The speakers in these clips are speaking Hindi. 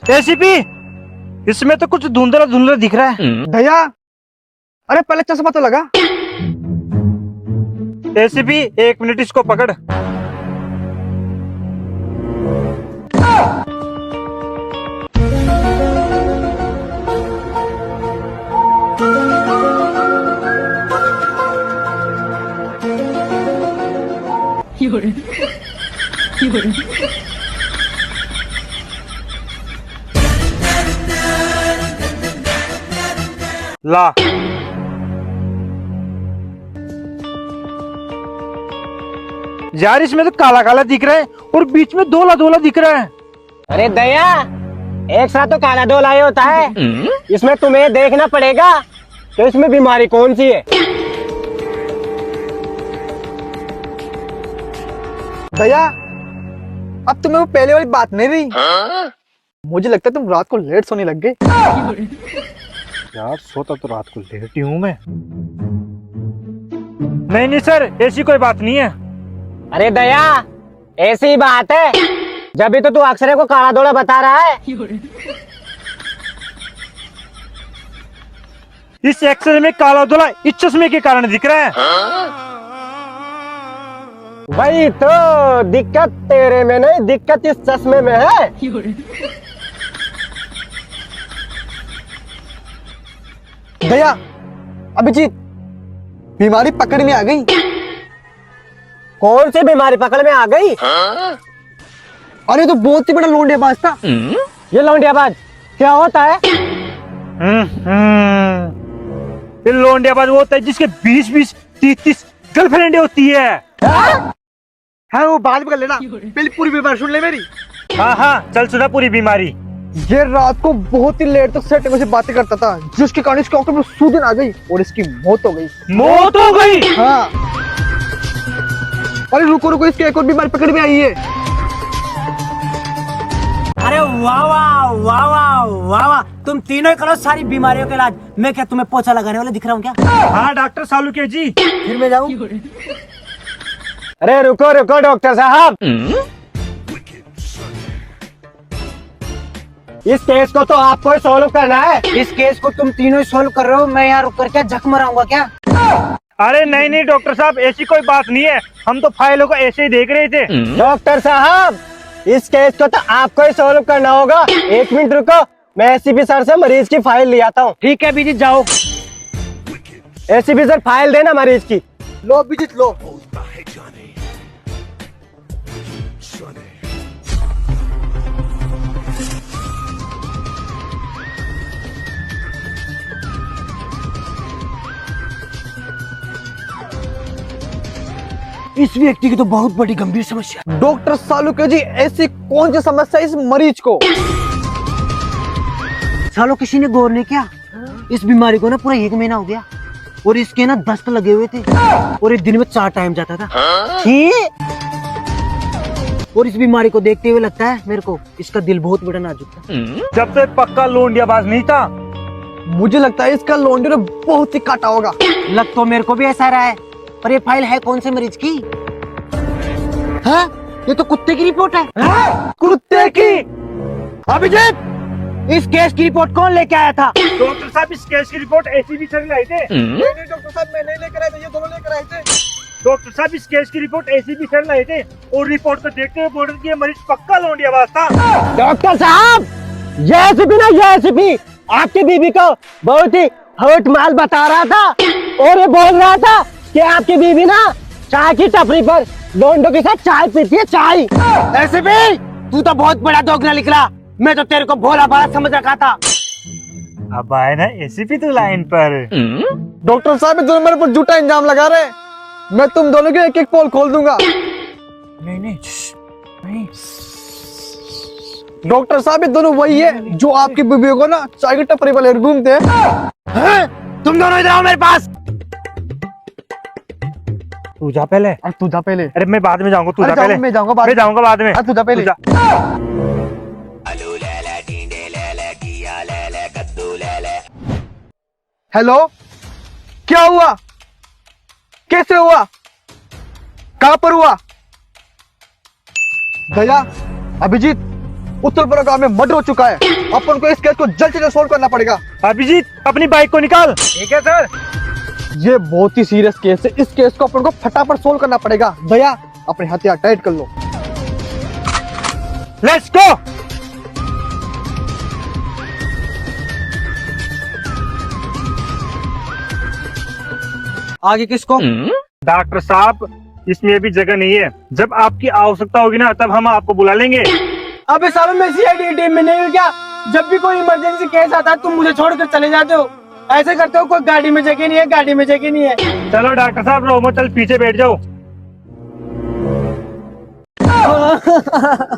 एसीपी, इसमें तो कुछ धुंधला धुंधला दिख रहा है। भैया, अरे पहले चश्मा तो लगा। एसीपी, 1 मिनट इसको पकड़। ला, यार इसमें तो काला काला दिख रहा है और बीच में धोला धोला दिख रहा है। अरे दया, एक साथ तो काला धोला ही होता है। इसमें तुम्हें देखना पड़ेगा कि इसमें बीमारी कौन सी है। भैया, अब तुम्हें वो पहले वाली बात नहीं रही। मुझे लगता है तुम रात को लेट सोने लग गए। यार सोता तो रात को लेट ही हूँ मैं। नहीं नहीं सर, ऐसी कोई बात नहीं है। अरे दया, ऐसी ही बात है, जब भी तो तू अक्सर को काला धोला बता रहा है। इस एक्सरे में काला धोला इस चश्मे के कारण दिख रहा है। वही तो दिक्कत तेरे में नहीं, दिक्कत इस चश्मे में है। भैया, अभिजीत, बीमारी पकड़ में आ गई। कौन सी बीमारी पकड़ में आ गई? अरे तो बहुत ही बड़ा लोंडेबाज था। ये लौंडियाबाज क्या होता है? ये लोंडियाबाज वो होता है जिसके 20-20, 30-30 गर्लफ्रेंड होती है। हाँ, वो बाद में कर लेना, पहले पूरी बीमारी सुन ले मेरी। हाँ हाँ, चल सुना पूरी बीमारी। ये रात को बहुत ही लेट तक सेटिंग से बातें करता था, जिसके कारण इसके आंखों में सूजन आ गई और इसकी मौत हो गई। मौत हो गई? हाँ। अरे रुको रुको, इसकी एक और बीमारी पकड़ में आई है। अरे वाह वाह वाह वाह वाह वाह, तुम तीनों ही करो सारी बीमारियों का इलाज। मैं क्या तुम्हें पोछा लगाने वाला दिख रहा हूँ क्या? हाँ डॉक्टर सालुके जी। फिर मैं जाऊँ? अरे रुको रुको डॉक्टर साहब, इस केस को तो आपको ही सॉल्व करना है। इस केस को तुम तीनों ही सोल्व कर रहे हो, मैं यहाँ रुक कर क्या झक मराऊंगा क्या? अरे नहीं नहीं डॉक्टर साहब, ऐसी कोई बात नहीं है, हम तो फाइलों को ऐसे ही देख रहे थे। डॉक्टर साहब, इस केस को तो आपको ही सॉल्व करना होगा। 1 मिनट रुको, मैं एसीपी सर से मरीज की फाइल ले आता हूँ। ठीक है अभिजीत, जाओ। एसीपी सर, फाइल देना मरीज की। लो अभिजीत, लो। इस व्यक्ति की तो बहुत बड़ी गंभीर समस्या है। डॉक्टर सालुके जी, ऐसी कौन सी समस्या इस मरीज को? सालों किसी ने गौर नहीं किया, इस बीमारी को ना पूरा 1 महीना हो गया और इसके ना दस्त लगे हुए थे और एक दिन में 4 टाइम जाता था। और इस बीमारी को देखते हुए लगता है मेरे को इसका दिल बहुत बड़ा नाजुक था। जब तक पक्का लोंडियाबाज नहीं था। मुझे लगता है इसका लोंडे ने बहुत ही काटा होगा। लग तो मेरे को भी ऐसा रहा है, पर ये फाइल है कौन से मरीज की? हाँ, ये तो कुत्ते की रिपोर्ट है। कुत्ते की? अभिजीत, इस केस की रिपोर्ट कौन लेके आया था? डॉक्टर साहब, इस केस की रिपोर्ट एसीपी सर लाए थे। नहीं डॉक्टर साहब, मैं नहीं लेकर आया था, ये दोनों लेकर आए थे। डॉक्टर साहब, इस केस की रिपोर्ट एसीपी सर लाए थे और रिपोर्ट को देखते हुए बोल रहे थे कि ये मरीज पक्का लोंडियाबाज था। डॉक्टर साहब, ये एसीपी ना, ये एसीपी आपकी बीबी को बहुत ही हॉट माल बता रहा था और ये बोल रहा था कि आपकी बीबी ना चाय की टपरी पर लोंडो के साथ चाय पीती है, चाय। एसीपी, तू तो बहुत बड़ा दोगला निकला, मैं तो तेरे को भोला भाला समझ रखा था। अब आए ना एसीपी तो लाइन पर। डॉक्टर साहब, ये दोनों मेरे पर झूठा इंजाम लगा रहे हैं। मैं तुम दोनों के एक एक पोल खोल दूंगा। नहीं नहीं नहीं। डॉक्टर साहब, ये दोनों वही है जो आपकी बीवी को ना चाय की टपरी पर लेकर घूमते हैं। तुम दोनों इधर आओ मेरे पास। तू जा पहले। अरे तू जा पहले। अरे मैं बाद में जाऊंगा, तू अरे जा पहले। मैं जाऊंगा बाद मैं जाऊंगा बाद में। तू जा पहले। हेलो, क्या हुआ? कैसे हुआ? कहां पर हुआ? भैया, अभिजीत, उत्तर प्रदेश में मर्डर हो चुका है। अपन को इस केस को जल्द से जल्द सोल्व करना पड़ेगा। अभिजीत अपनी बाइक को निकाल। ठीक है सर। ये बहुत ही सीरियस केस है, इस केस को अपन को फटाफट सोल्व करना पड़ेगा। दया अपने हथियार टाइट कर लो। Let's go. आगे किसको? डॉक्टर साहब इसमें अभी जगह नहीं है, जब आपकी आवश्यकता होगी ना तब हम आपको बुला लेंगे। अबे साहब मैं सीआईडी टीम में नहीं हूँ क्या? जब भी कोई इमरजेंसी केस आता है तुम मुझे छोड़कर चले जाते हो, ऐसे करते हो। कोई गाड़ी में जगह नहीं है, गाड़ी में जगह नहीं है। चलो डॉक्टर साहब रोमो चल पीछे बैठ जाओ।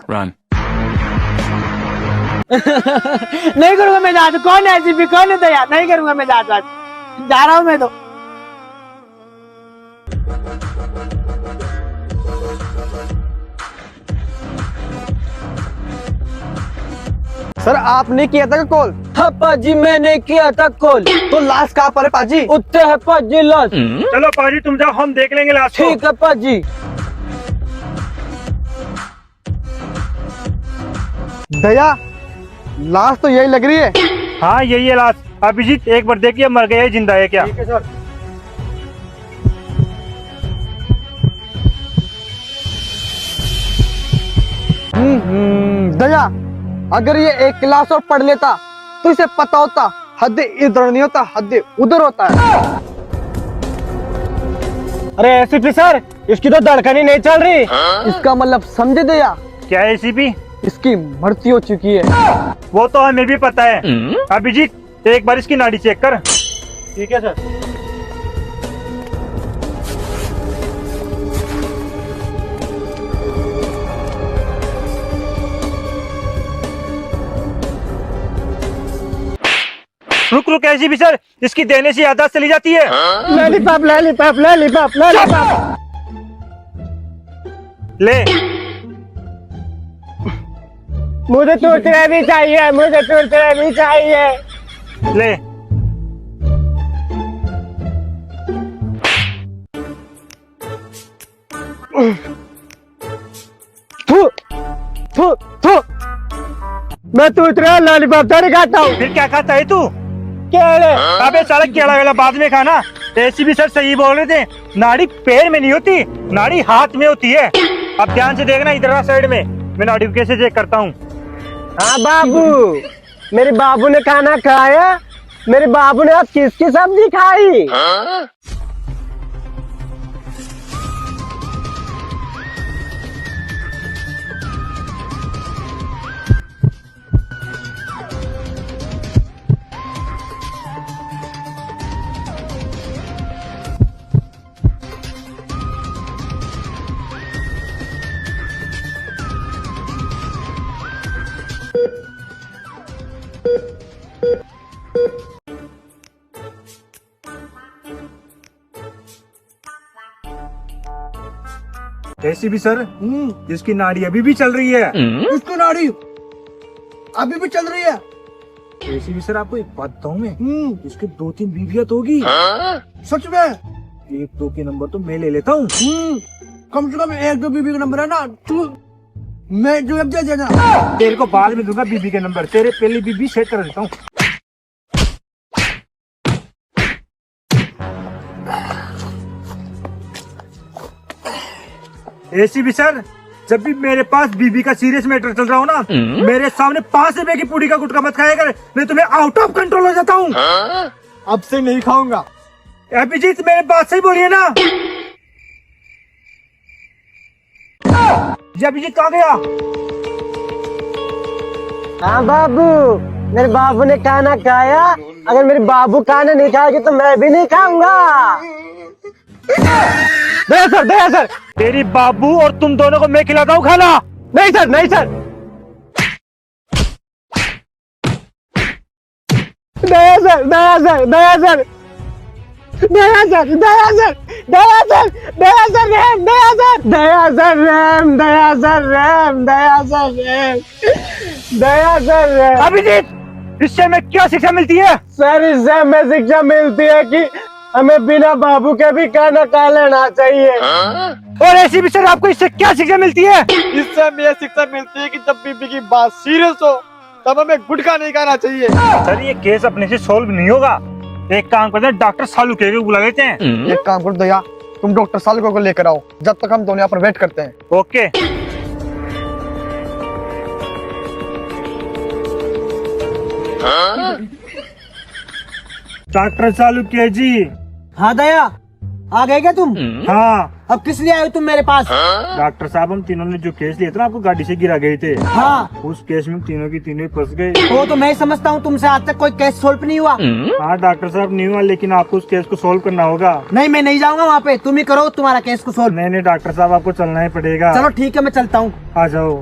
Run. नहीं करूंगा मैं जांच। कौन है एसीपी, कौन है दया? नहीं करूंगा मैं जांच। जा रहा हूँ मैं तो। सर आपने किया था कॉल? हाँ पाजी मैंने किया था कॉल। तो लाश कहाँ पर है पाजी? उत्ते है पाजी लाश। चलो पाजी तुम जाओ, हम देख लेंगे लास्ट को। ठीक है पाजी। दया लाश तो यही लग रही है। हाँ यही है लास्ट। अभिजीत एक बार देखिए मर गया है जिंदा है क्या। ठीक है सर। दया अगर ये एक क्लास और पढ़ लेता तो इसे पता होता हद इधर नहीं होता, हद उधर होता है। अरे एसीपी सर इसकी तो धड़कन ही नहीं चल रही। इसका मतलब समझे दया, क्या है एसीपी? इसकी मृत्यु हो चुकी है। वो तो हमें भी पता है। अभिजीत एक बार इसकी नाड़ी चेक कर। ठीक है सर। रुक रुक एसीपी सर, इसकी देने से याददाश्त चली जाती है। Lollipop lollipop lollipop lollipop. ले मुझे तुरंत भी चाहिए, मुझे तुरंत भी चाहिए। ले। थू थू थू। मैं तुरंत लॉलीपॉप थोड़ी खाता हूँ। फिर क्या खाता है तू? केले। अबे साला केला वेला बाद में खाना। एसीपी सर सही बोल रहे थे, नाड़ी पैर में नहीं होती, नाड़ी हाथ में होती है। अब ध्यान से देखना इधर साइड में, मैं नाड़ी को कैसे चेक करता हूँ। हाँ बाबू, मेरे बाबू ने खाना खाया। मेरे बाबू ने आज किसकी सब्जी खाई? एसीपी सर इसकी नाड़ी अभी भी चल रही है। इसको नाड़ी अभी भी चल रही है। एसीपी सर आपको एक बात बताऊं मैं, इसके 2-3 बीवियां तो होगी। सच में? 1-2 के नंबर तो मैं ले लेता हूँ। कम से कम 1-2 बीबी का नंबर है ना, तू मैं जो अब दे देना। तेरे को बाद में दूंगा बीबी के नंबर, तेरे पहले बीबी सेट कर देता हूँ। एसीपी सर जब भी मेरे पास बीबी का सीरियस मैटर चल रहा हो ना, मेरे सामने 5 रुपए की पूड़ी का गुटका मत खाया कर, मैं तुम्हें आउट ऑफ कंट्रोल हो जाता हूँ। अब से नहीं खाऊंगा। अभिजीत मेरे बात सही बोलिए ना। ये अभिजीत कहाँ गया? हाँ बाबू, मेरे बाबू ने खाना खाया। अगर मेरे बाबू खाना नहीं खाएंगे तो मैं भी नहीं खाऊंगा। दया सर, दया सर। तेरी बाबू और तुम दोनों को मैं खिलाता हूँ खाना। नहीं सर, नहीं सर। दया सर, दया सर, दया सर, दया सर, दया सर, दया सर, दया सर, रैम, दया सर, दया सर, रैम, दया सर, रैम, दया सर, रैम, दया सर, रैम। अभिजीत इससे हमें क्या शिक्षा मिलती है? सर इससे हमें शिक्षा मिलती है कि हमें बिना बाबू के भी खाना खा लेना चाहिए। और ऐसी भी सर आपको इससे क्या शिक्षा मिलती है? इससे हमें यह शिक्षा मिलती है कि जब बीबी की बात सीरियस हो तब हमें गुटखा नहीं खाना चाहिए। सर ये केस अपने से सोल्व नहीं होगा। एक काम करते हैं, डॉक्टर सालुके को बुला लेते हैं। एक काम करो दया, तुम डॉक्टर सालुको को लेकर आओ, जब तक हम दोनों यहाँ पर वेट करते हैं। ओके। डॉक्टर सालुके जी। हाँ दया, आ गए क्या तुम? हाँ अब किस लिए आए हो तुम मेरे पास? डॉक्टर साहब, हम तीनों ने जो केस लिया था ना, आपको गाड़ी से गिरा गए थे, हाँ उस केस में तीनों की तीनों ही फंस गए। वो तो मैं ही समझता हूँ, तुमसे आज तक कोई केस सोल्व नहीं हुआ। हाँ डॉक्टर साहब नहीं हुआ, लेकिन आपको उस केस को सोल्व करना होगा। नहीं, मैं नहीं जाऊंगा वहाँ पे, तुम ही करो तुम्हारा केस को सोल्व। नहीं नहीं डॉक्टर साहब, आपको चलना ही पड़ेगा। चलो ठीक है, मैं चलता हूँ। आ जाओ।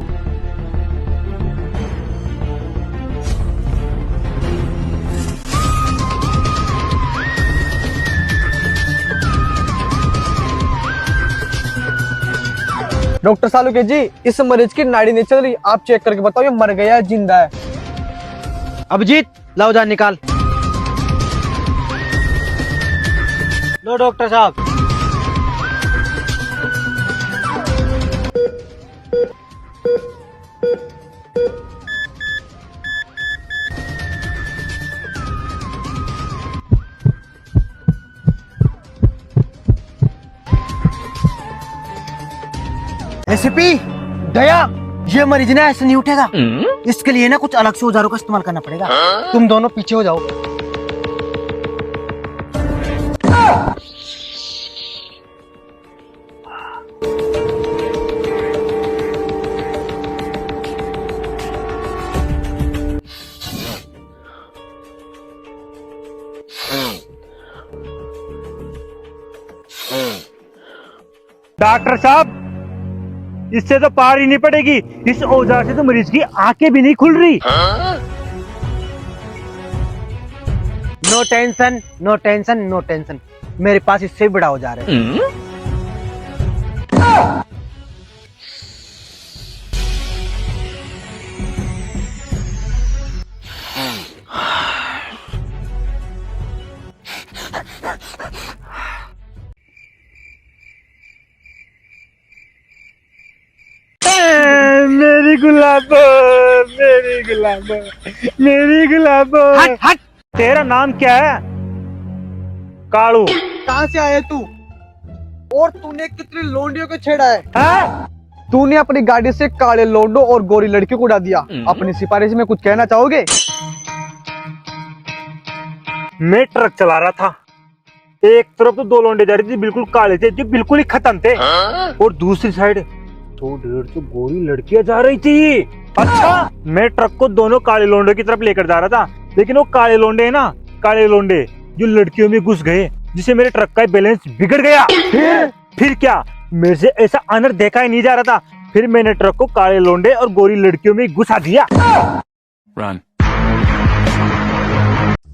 डॉक्टर सालुके जी, इस मरीज की नाड़ी नहीं चल रही, आप चेक करके बताओ ये मर गया है जिंदा है। अभिजीत, लाओ जान निकाल। लो डॉक्टर साहब। एसीपी दया, ये मरीज ना ऐसे नहीं उठेगा। इसके लिए ना कुछ अलग से औजारों का इस्तेमाल करना पड़ेगा। तुम दोनों पीछे हो जाओ। डॉक्टर साहब, इससे तो पार ही नहीं पड़ेगी। इस औजार से तो मरीज की आंखें भी नहीं खुल रही। No tension, no tension, no tension. मेरे पास इससे भी बड़ा औजार है। मेरी गुलाबो, मेरी गुलाबो, मेरी गुलाबो। हट हट। तेरा नाम क्या है? कालू। कहाँ से आए तू? और तूने कितनी लोंडियों को छेड़ा है? हाँ? तूने अपनी गाड़ी से काले लोंडो और गोरी लड़कियों को उड़ा दिया। अपनी सिफारिश में कुछ कहना चाहोगे? मैं ट्रक चला रहा था, एक तरफ तो दो लोंडे जा रही थी, बिल्कुल काले थे, जो बिल्कुल ही खत्म थे, और दूसरी साइड 150 गोरी लड़कियां जा रही थी। अच्छा, मैं ट्रक को दोनों काले लोंडे की तरफ लेकर जा रहा था, लेकिन वो काले लोंडे है ना, काले लोंडे जो लड़कियों में घुस गए, जिससे मेरे ट्रक का बैलेंस बिगड़ गया। फिर क्या, मेरे से ऐसा अनर देखा ही नहीं जा रहा था। फिर मैंने ट्रक को काले लोंडे और गोरी लड़कियों में घुसा दिया। Run.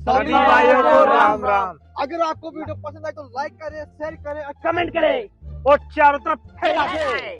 सभी भाइयों को राम राम। अगर आपको वीडियो पसंद आए तो लाइक करें, शेयर करें और कमेंट करें और चारों तरफ फैला दें।